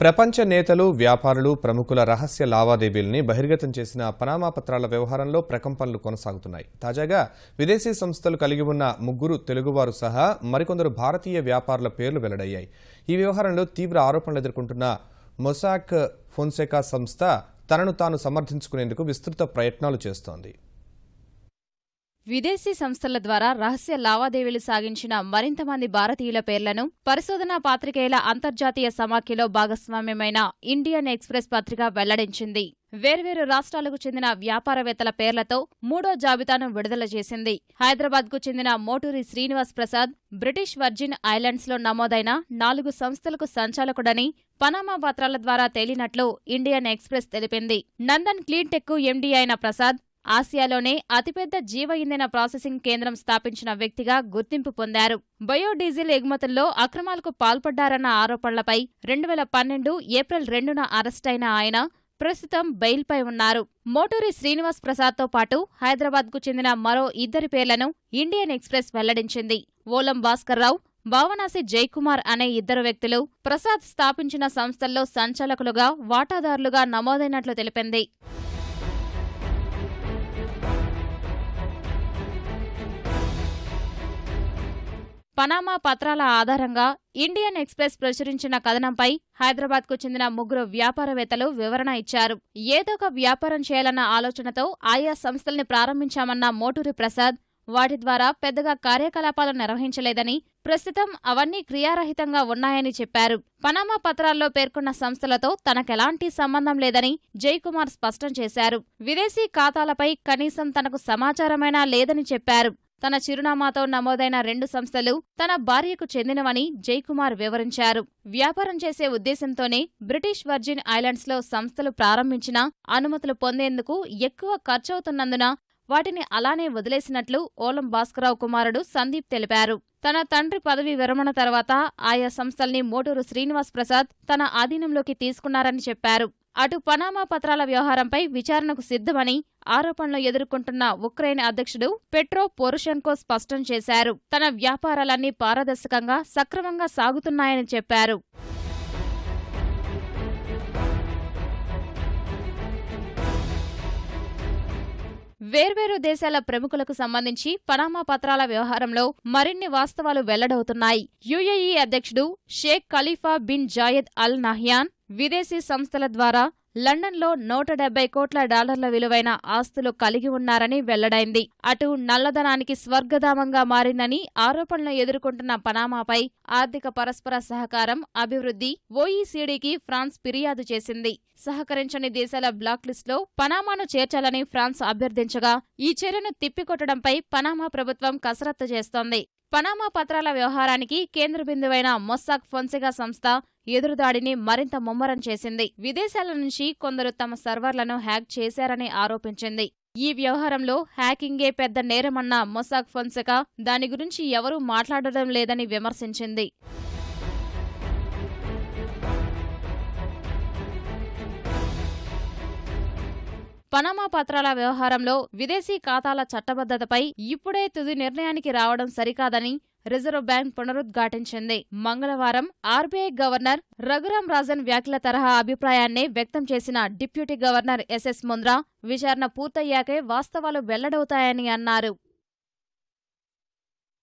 ప్రపంచ నేతలు, వ్యాపారులు, ప్రముఖుల రహస్య లావాదేవీల్ని బహిర్గతం చేసిన పనామా పత్రాల వ్యవహారంలో ప్రకంపనలు కొనసాగుతున్నాయి. తాజాగా విదేశీ సంస్థలు కలిగి ఉన్న 3 తెలుగువారు సహా మరికొందరు భారతీయ వ్యాపారుల పేర్లు వెల్లడయ్యాయి. ఈ వ్యవహారంలో తీవ్ర ఆరోపణలు ఎదుర్కొంటున్న మొసాక్ ఫోన్సేకా సంస్థ తనను తాను సమర్థించుకునేందుకు విస్తృత ప్రయత్నాలు చేస్తోంది. విదేశీ సంస్థల ద్వారా రహస్య లావాదేవీలు సాగించిన మరింత మంది భారతీయుల పేర్లను పరిశోధనా పాత్రికేయుల అంతర్జాతీయ సమాఖ్యలో భాగస్వామ్యమైన ఇండియన్ ఎక్స్ప్రెస్ పత్రిక వెల్లడించింది. వేర్వేరు రాష్ట్రాలకు చెందిన వ్యాపారవేత్తల పేర్లతో 3వ జాబితాను విడుదల చేసింది. హైదరాబాద్కు చెందిన మోటూరి శ్రీనివాస్ ప్రసాద్ బ్రిటిష్ వర్జిన్ ఐలాండ్స్లో నమోదైన 4 సంస్థలకు సంచాలకుడని పనామా పత్రాల ద్వారా తేలినట్లు ఇండియన్ ఎక్స్ప్రెస్ తెలిపింది. నందన్ క్లీన్టెక్ ఎండీ అయిన ప్రసాద్ ఆసియాలోనే అతిపెద్ద జీవ ఇంధన ప్రాసెసింగ్ కేంద్రం స్థాపించిన వ్యక్తిగా గుర్తింపు పొందారు. బయోడీజిల్ ఎగుమతుల్లో అక్రమాలకు పాల్పడ్డారన్న ఆరోపణలపై 2012 ఏప్రిల్ 2న అరెస్టైన ఆయన ప్రస్తుతం బెయిల్పై ఉన్నారు. మోటూరి శ్రీనివాస్ ప్రసాద్తో పాటు హైదరాబాద్కు చెందిన మరో 2 పేర్లను ఇండియన్ ఎక్స్ప్రెస్ వెల్లడించింది. ఓలం భాస్కర్రావు, భావనాసి జయకుమార్ అనే 2 వ్యక్తులు ప్రసాద్ స్థాపించిన సంస్థల్లో సంచాలకులుగా, వాటాదారులుగా నమోదైనట్లు తెలిపింది. పనామా పత్రాల ఆధారంగా ఇండియన్ ఎక్స్ప్రెస్ ప్రచురించిన కథనంపై హైదరాబాద్కు చెందిన 3 వ్యాపారవేత్తలు వివరణ ఇచ్చారు. ఏదొక వ్యాపారం చేయాలన్న ఆలోచనతో ఆయా సంస్థల్ని ప్రారంభించామన్న మోటూరి ప్రసాద్ వాటి ద్వారా పెద్దగా కార్యకలాపాలు నిర్వహించలేదని, ప్రస్తుతం అవన్నీ క్రియారహితంగా ఉన్నాయని చెప్పారు. పనామా పత్రాల్లో పేర్కొన్న సంస్థలతో తనకెలాంటి సంబంధం లేదని జయకుమార్ స్పష్టం చేశారు. విదేశీ ఖాతాలపై కనీసం తనకు సమాచారమైనా లేదని చెప్పారు. తన చిరునామాతో నమోదైన 2 సంస్థలు తన భార్యకు చెందినవని జయకుమార్ వివరించారు. వ్యాపారం చేసే ఉద్దేశంతోనే బ్రిటిష్ వర్జిన్ ఐలాండ్స్లో సంస్థలు ప్రారంభించినా అనుమతులు పొందేందుకు ఎక్కువ ఖర్చవుతున్నందున వాటిని అలానే వదిలేసినట్లు ఓలం భాస్కర్రావు కుమారుడు సందీప్ తెలిపారు. తన తండ్రి పదవి విరమణ తర్వాత ఆయా సంస్థల్ని మోటూరు శ్రీనివాస్ ప్రసాద్ తన ఆధీనంలోకి తీసుకున్నారని చెప్పారు. అటు పనామా పత్రాల వ్యవహారంపై విచారణకు సిద్ధమని ఆరోపణలు ఎదుర్కొంటున్న ఉక్రెయిన్ అధ్యక్షుడు పెట్రో పోరోషెంకో స్పష్టం చేశారు. తన వ్యాపారాలన్నీ పారదర్శకంగా, సక్రమంగా సాగుతున్నాయని చెప్పారు. వేర్వేరు దేశాల ప్రముఖులకు సంబంధించి పనామా పత్రాల వ్యవహారంలో మరిన్ని వాస్తవాలు వెల్లడవుతున్నాయి. యుఏఈ అధ్యక్షుడు Sheikh Khalifa bin Zayed Al Nahyan విదేశీ సంస్థల ద్వారా లండన్లో $170 కోట్ల విలువైన ఆస్తులు కలిగి ఉన్నారని వెల్లడైంది. అటు నల్లధనానికి స్వర్గధామంగా మారిందని ఆరోపణలు ఎదుర్కొంటున్న పనామాపై ఆర్థిక పరస్పర సహకారం, అభివృద్ధి ఓఈసీడీకి ఫ్రాన్స్ ఫిర్యాదు చేసింది. సహకరించని దేశాల బ్లాక్ లిస్టులో పనామాను చేర్చాలని ఫ్రాన్స్ అభ్యర్థించగా ఈ చర్యను తిప్పికొట్టడంపై పనామా ప్రభుత్వం కసరత్తు చేస్తోంది. పనామా పత్రాల వ్యవహారానికి కేంద్ర బిందువైన మొస్సాక్ ఫోన్సేకా సంస్థ ఎదురుదాడిని మరింత ముమ్మరం చేసింది. విదేశాల నుంచి కొందరు తమ సర్వర్లను హ్యాక్ చేశారని ఆరోపించింది. ఈ వ్యవహారంలో హ్యాకింగే పెద్ద నేరమన్న మొస్సాక్ ఫోన్సేకా దాని గురించి ఎవరూ మాట్లాడడం లేదని విమర్శించింది. పనామా పత్రాల వ్యవహారంలో విదేశీ ఖాతాల చట్టబద్ధతపై ఇప్పుడే తుది నిర్ణయానికి రావడం సరికాదని రిజర్వ్ బ్యాంక్ పునరుద్ఘాటించింది. మంగళవారం ఆర్బీఐ గవర్నర్ రఘురాం రాజన్ వ్యాఖ్యల తరహా అభిప్రాయాన్నే వ్యక్తం చేసిన డిప్యూటీ గవర్నర్ ఎస్ఎస్ ముంద్రా విచారణ పూర్తయ్యాకే వాస్తవాలు వెల్లడవుతాయని అన్నారు.